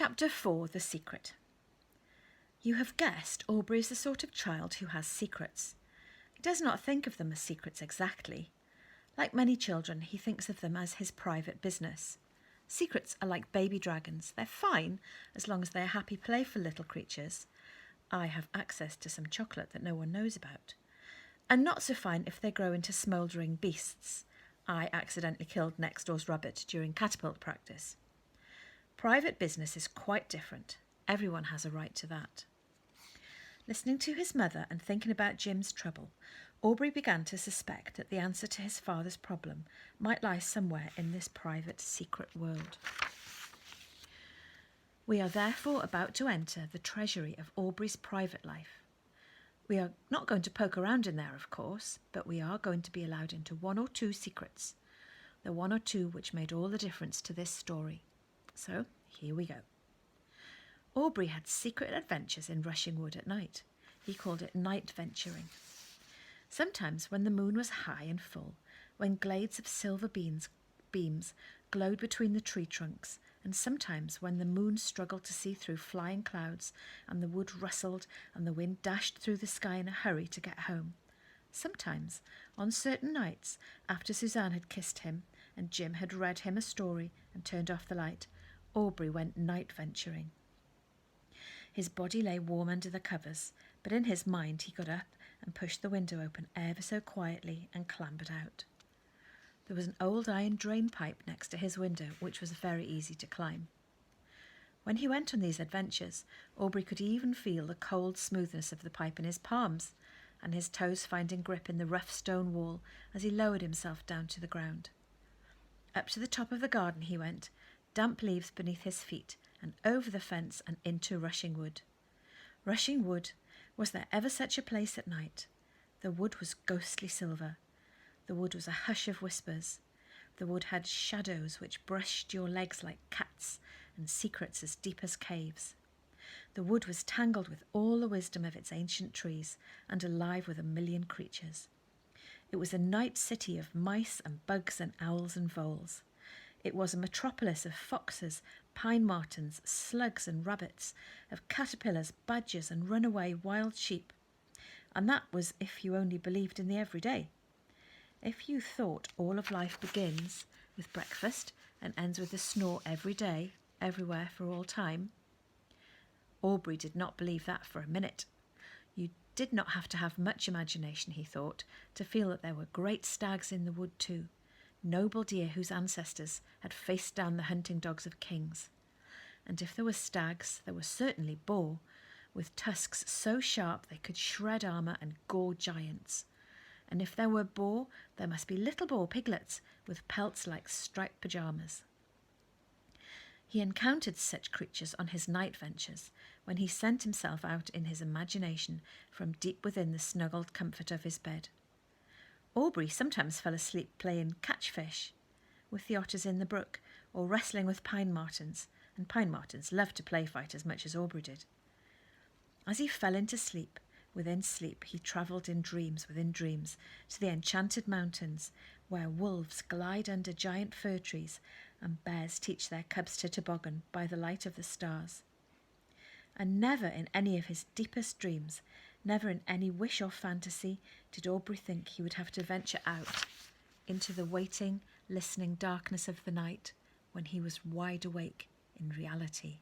Chapter 4, The Secret. You have guessed Aubrey is the sort of child who has secrets. He does not think of them as secrets exactly. Like many children, he thinks of them as his private business. Secrets are like baby dragons. They're fine as long as they are happy, playful little creatures. I have access to some chocolate that no one knows about. And not so fine if they grow into smouldering beasts. I accidentally killed next door's rabbit during catapult practice. Private business is quite different. Everyone has a right to that. Listening to his mother and thinking about Jim's trouble, Aubrey began to suspect that the answer to his father's problem might lie somewhere in this private, secret world. We are therefore about to enter the treasury of Aubrey's private life. We are not going to poke around in there, of course, but we are going to be allowed into one or two secrets, the one or two which made all the difference to this story. So, here we go. Aubrey had secret adventures in Rushing Wood at night. He called it night venturing. Sometimes when the moon was high and full, when glades of silver beams glowed between the tree trunks, and sometimes when the moon struggled to see through flying clouds and the wood rustled and the wind dashed through the sky in a hurry to get home. Sometimes, on certain nights, after Suzanne had kissed him and Jim had read him a story and turned off the light, Aubrey went night venturing. His body lay warm under the covers, but in his mind he got up and pushed the window open ever so quietly and clambered out. There was an old iron drain pipe next to his window, which was very easy to climb. When he went on these adventures, Aubrey could even feel the cold smoothness of the pipe in his palms, and his toes finding grip in the rough stone wall as he lowered himself down to the ground. Up to the top of the garden he went, damp leaves beneath his feet, and over the fence and into Rushing Wood. Rushing Wood, was there ever such a place at night? The wood was ghostly silver. The wood was a hush of whispers. The wood had shadows which brushed your legs like cats, and secrets as deep as caves. The wood was tangled with all the wisdom of its ancient trees, and alive with a million creatures. It was a night city of mice and bugs and owls and voles. It was a metropolis of foxes, pine martens, slugs and rabbits, of caterpillars, badgers and runaway wild sheep. And that was if you only believed in the everyday. If you thought all of life begins with breakfast and ends with a snore every day, everywhere for all time, Aubrey did not believe that for a minute. You did not have to have much imagination, he thought, to feel that there were great stags in the wood too, noble deer whose ancestors had faced down the hunting dogs of kings. And if there were stags, there were certainly boar, with tusks so sharp they could shred armour and gore giants. And if there were boar, there must be little boar piglets with pelts like striped pyjamas. He encountered such creatures on his night ventures, when he sent himself out in his imagination from deep within the snuggled comfort of his bed. Aubrey sometimes fell asleep playing catch-fish with the otters in the brook, or wrestling with pine martens, and pine martens loved to play fight as much as Aubrey did. As he fell into sleep, within sleep he travelled in dreams within dreams to the enchanted mountains, where wolves glide under giant fir trees and bears teach their cubs to toboggan by the light of the stars. And never in any of his deepest dreams, never in any wish or fantasy, did Aubrey think he would have to venture out into the waiting, listening darkness of the night when he was wide awake in reality.